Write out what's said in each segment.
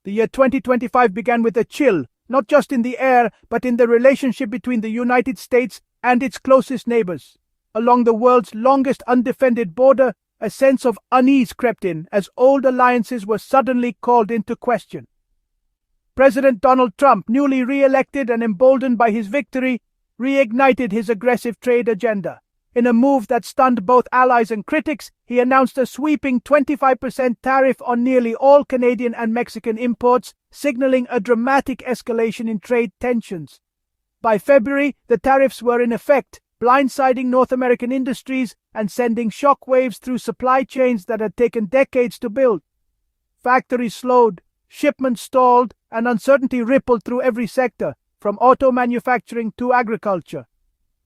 The year 2025 began with a chill, not just in the air, but in the relationship between the United States and its closest neighbors. Along the world's longest undefended border, a sense of unease crept in as old alliances were suddenly called into question. President Donald Trump, newly re-elected and emboldened by his victory, reignited his aggressive trade agenda. In a move that stunned both allies and critics, he announced a sweeping 25% tariff on nearly all Canadian and Mexican imports, signaling a dramatic escalation in trade tensions. By February, the tariffs were in effect, blindsiding North American industries and sending shockwaves through supply chains that had taken decades to build. Factories slowed, shipments stalled, and uncertainty rippled through every sector, from auto manufacturing to agriculture.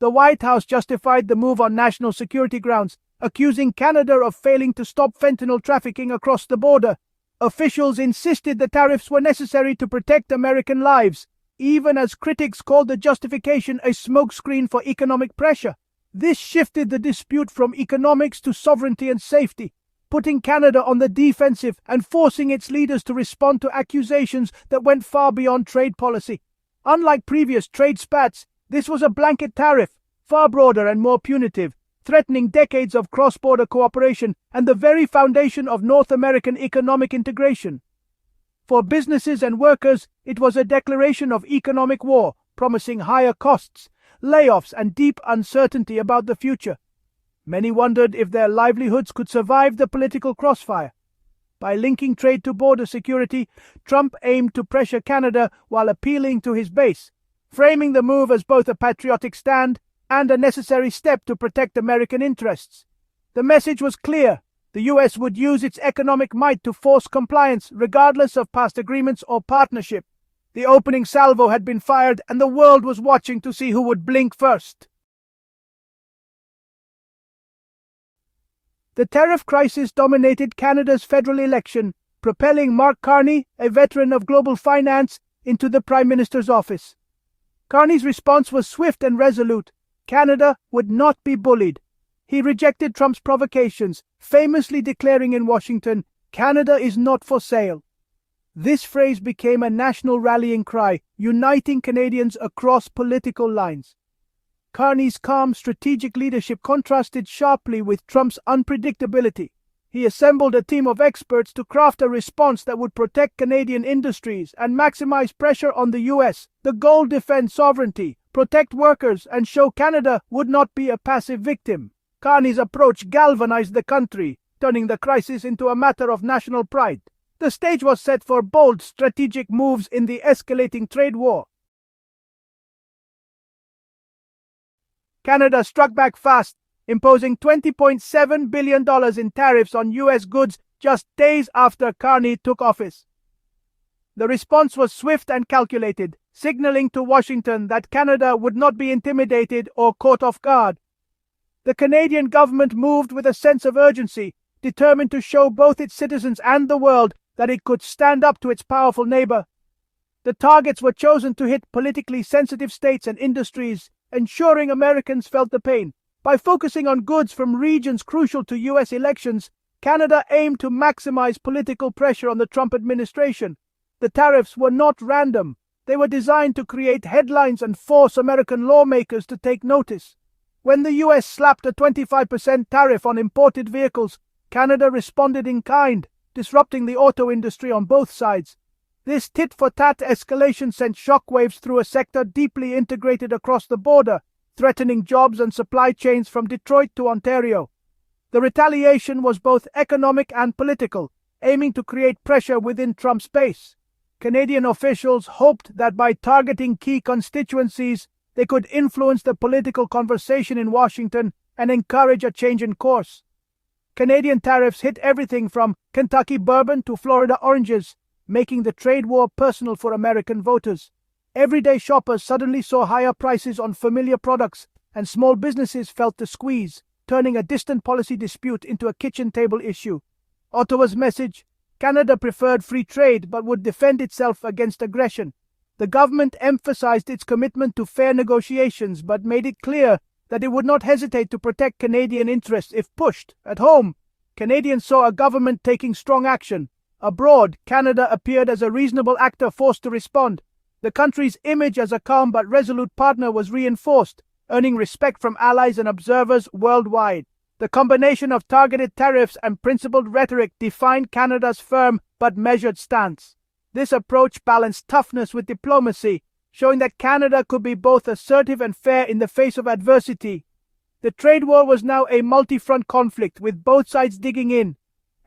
The White House justified the move on national security grounds, accusing Canada of failing to stop fentanyl trafficking across the border. Officials insisted the tariffs were necessary to protect American lives, even as critics called the justification a smokescreen for economic pressure. This shifted the dispute from economics to sovereignty and safety, putting Canada on the defensive and forcing its leaders to respond to accusations that went far beyond trade policy. Unlike previous trade spats, this was a blanket tariff, far broader and more punitive, threatening decades of cross-border cooperation and the very foundation of North American economic integration. For businesses and workers, it was a declaration of economic war, promising higher costs, layoffs, and deep uncertainty about the future. Many wondered if their livelihoods could survive the political crossfire. By linking trade to border security, Trump aimed to pressure Canada while appealing to his base, framing the move as both a patriotic stand and a necessary step to protect American interests. The message was clear. The U.S. would use its economic might to force compliance, regardless of past agreements or partnership. The opening salvo had been fired, and the world was watching to see who would blink first. The tariff crisis dominated Canada's federal election, propelling Mark Carney, a veteran of global finance, into the Prime Minister's office. Carney's response was swift and resolute. Canada would not be bullied. He rejected Trump's provocations, famously declaring in Washington, "Canada is not for sale." This phrase became a national rallying cry, uniting Canadians across political lines. Carney's calm, strategic leadership contrasted sharply with Trump's unpredictability. He assembled a team of experts to craft a response that would protect Canadian industries and maximize pressure on the U.S. The goal: defend sovereignty, protect workers, and show Canada would not be a passive victim. Carney's approach galvanized the country, turning the crisis into a matter of national pride. The stage was set for bold, strategic moves in the escalating trade war. Canada struck back fast, imposing $20.7 billion in tariffs on U.S. goods just days after Carney took office. The response was swift and calculated, signaling to Washington that Canada would not be intimidated or caught off guard. The Canadian government moved with a sense of urgency, determined to show both its citizens and the world that it could stand up to its powerful neighbor. The targets were chosen to hit politically sensitive states and industries, ensuring Americans felt the pain. By focusing on goods from regions crucial to U.S. elections, Canada aimed to maximize political pressure on the Trump administration. The tariffs were not random. They were designed to create headlines and force American lawmakers to take notice. When the U.S. slapped a 25% tariff on imported vehicles, Canada responded in kind, disrupting the auto industry on both sides. This tit-for-tat escalation sent shockwaves through a sector deeply integrated across the border, threatening jobs and supply chains from Detroit to Ontario. The retaliation was both economic and political, aiming to create pressure within Trump's base. Canadian officials hoped that by targeting key constituencies, they could influence the political conversation in Washington and encourage a change in course. Canadian tariffs hit everything from Kentucky bourbon to Florida oranges, making the trade war personal for American voters. Everyday shoppers suddenly saw higher prices on familiar products, and small businesses felt the squeeze, turning a distant policy dispute into a kitchen table issue. Ottawa's message: Canada preferred free trade but would defend itself against aggression. The government emphasized its commitment to fair negotiations but made it clear that it would not hesitate to protect Canadian interests if pushed. At home, Canadians saw a government taking strong action, Abroad, Canada appeared as a reasonable actor forced to respond. The country's image as a calm but resolute partner was reinforced, earning respect from allies and observers worldwide. The combination of targeted tariffs and principled rhetoric defined Canada's firm but measured stance. This approach balanced toughness with diplomacy, showing that Canada could be both assertive and fair in the face of adversity. The trade war was now a multi-front conflict, with both sides digging in.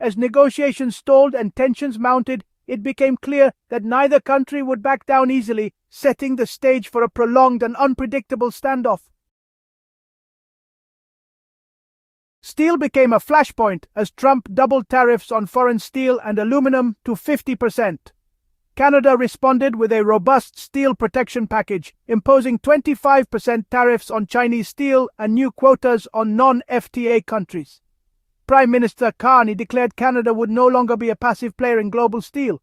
As negotiations stalled and tensions mounted, it became clear that neither country would back down easily, setting the stage for a prolonged and unpredictable standoff. Steel became a flashpoint as Trump doubled tariffs on foreign steel and aluminum to 50%. Canada responded with a robust steel protection package, imposing 25% tariffs on Chinese steel and new quotas on non-FTA countries. Prime Minister Carney declared Canada would no longer be a passive player in global steel.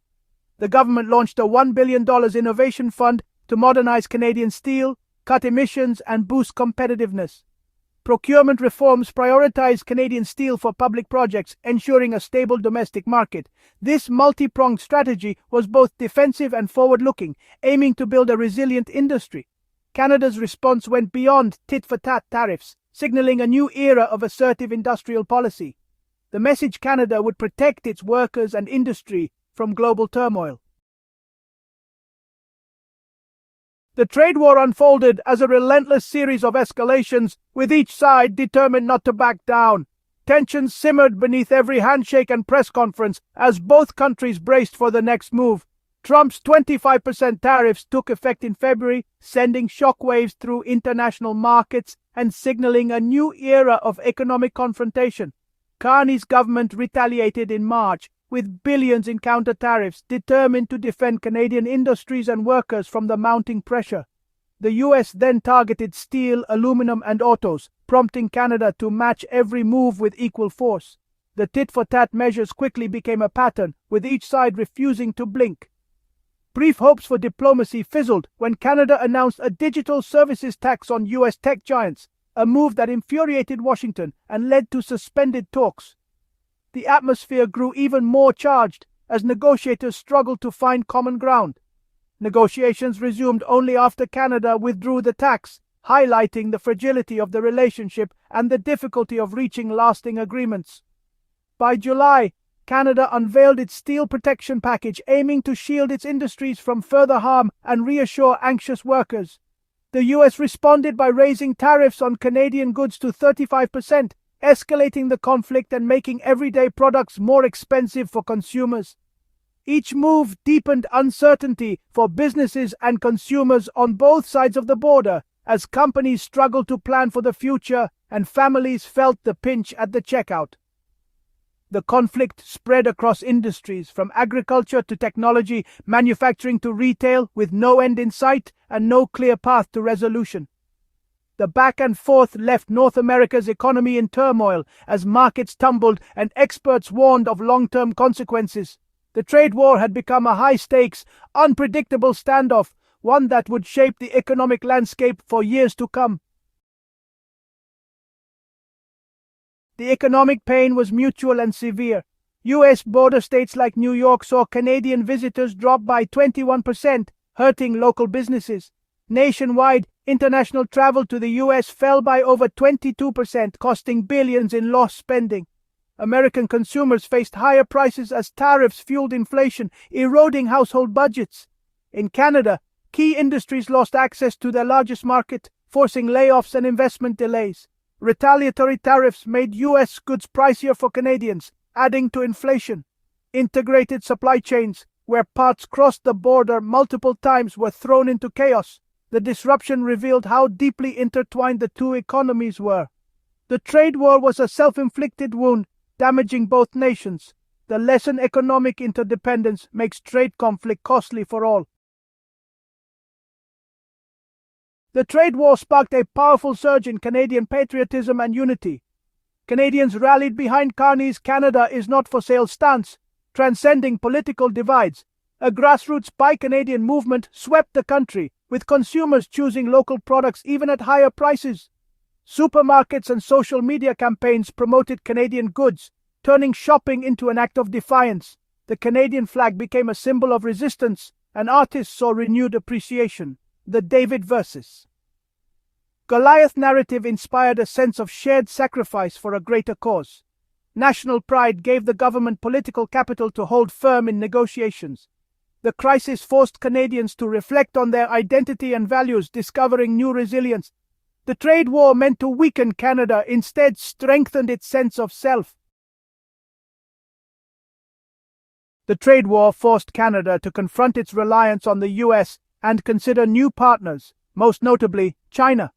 The government launched a $1 billion innovation fund to modernize Canadian steel, cut emissions, and boost competitiveness. Procurement reforms prioritize Canadian steel for public projects, ensuring a stable domestic market. This multi-pronged strategy was both defensive and forward-looking, aiming to build a resilient industry. Canada's response went beyond tit-for-tat tariffs, signaling a new era of assertive industrial policy. The message: Canada would protect its workers and industry from global turmoil. The trade war unfolded as a relentless series of escalations, with each side determined not to back down. Tensions simmered beneath every handshake and press conference as both countries braced for the next move. Trump's 25% tariffs took effect in February, sending shockwaves through international markets and signaling a new era of economic confrontation. Carney's government retaliated in March, with billions in counter-tariffs, determined to defend Canadian industries and workers from the mounting pressure. The U.S. then targeted steel, aluminum, and autos, prompting Canada to match every move with equal force. The tit-for-tat measures quickly became a pattern, with each side refusing to blink. Brief hopes for diplomacy fizzled when Canada announced a digital services tax on U.S. tech giants, a move that infuriated Washington and led to suspended talks. The atmosphere grew even more charged as negotiators struggled to find common ground. Negotiations resumed only after Canada withdrew the tax, highlighting the fragility of the relationship and the difficulty of reaching lasting agreements. By July, Canada unveiled its steel protection package, aiming to shield its industries from further harm and reassure anxious workers. The U.S. responded by raising tariffs on Canadian goods to 35%, escalating the conflict and making everyday products more expensive for consumers. Each move deepened uncertainty for businesses and consumers on both sides of the border, as companies struggled to plan for the future and families felt the pinch at the checkout. The conflict spread across industries, from agriculture to technology, manufacturing to retail, with no end in sight and no clear path to resolution. The back and forth left North America's economy in turmoil as markets tumbled and experts warned of long-term consequences. The trade war had become a high-stakes, unpredictable standoff, one that would shape the economic landscape for years to come. The economic pain was mutual and severe. U.S. border states like New York saw Canadian visitors drop by 21%, hurting local businesses. Nationwide, international travel to the U.S. fell by over 22%, costing billions in lost spending. American consumers faced higher prices as tariffs fueled inflation, eroding household budgets. In Canada, key industries lost access to their largest market, forcing layoffs and investment delays. Retaliatory tariffs made U.S. goods pricier for Canadians, adding to inflation. Integrated supply chains, where parts crossed the border multiple times, were thrown into chaos. The disruption revealed how deeply intertwined the two economies were. The trade war was a self-inflicted wound, damaging both nations. The lesson: economic interdependence makes trade conflict costly for all. The trade war sparked a powerful surge in Canadian patriotism and unity. Canadians rallied behind Carney's "Canada is not for sale" stance, transcending political divides. A grassroots Buy Canadian movement swept the country, with consumers choosing local products even at higher prices. Supermarkets and social media campaigns promoted Canadian goods, turning shopping into an act of defiance. The Canadian flag became a symbol of resistance, and artists saw renewed appreciation. The David versus Goliath narrative inspired a sense of shared sacrifice for a greater cause. National pride gave the government political capital to hold firm in negotiations. The crisis forced Canadians to reflect on their identity and values, discovering new resilience. The trade war meant to weaken Canada, instead strengthened its sense of self. The trade war forced Canada to confront its reliance on the U.S. and consider new partners, most notably China.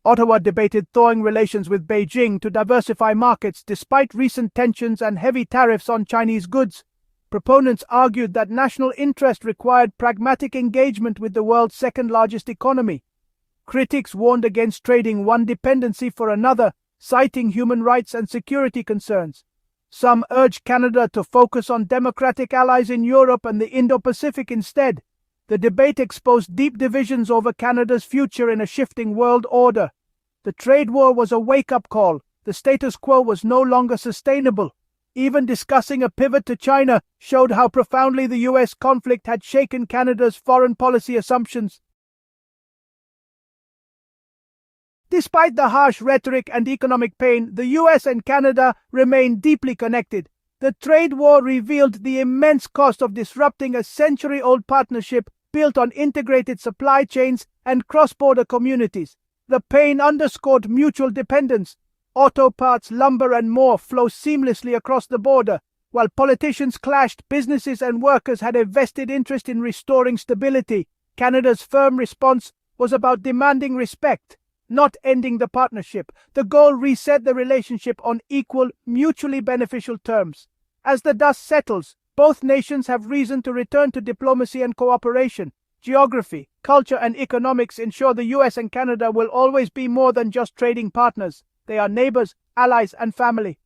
Ottawa debated thawing relations with Beijing to diversify markets despite recent tensions and heavy tariffs on Chinese goods. Proponents argued that national interest required pragmatic engagement with the world's second-largest economy. Critics warned against trading one dependency for another, citing human rights and security concerns. Some urged Canada to focus on democratic allies in Europe and the Indo-Pacific instead. The debate exposed deep divisions over Canada's future in a shifting world order. The trade war was a wake-up call. The status quo was no longer sustainable. Even discussing a pivot to China showed how profoundly the U.S. conflict had shaken Canada's foreign policy assumptions. Despite the harsh rhetoric and economic pain, the U.S. and Canada remain deeply connected. The trade war revealed the immense cost of disrupting a century-old partnership built on integrated supply chains and cross-border communities. The pain underscored mutual dependence. Auto parts, lumber, and more flow seamlessly across the border. While politicians clashed, businesses and workers had a vested interest in restoring stability. Canada's firm response was about demanding respect, not ending the partnership. The goal reset the relationship on equal, mutually beneficial terms. As the dust settles, both nations have reason to return to diplomacy and cooperation. Geography, culture, and economics ensure the U.S. and Canada will always be more than just trading partners. They are neighbors, allies, and family.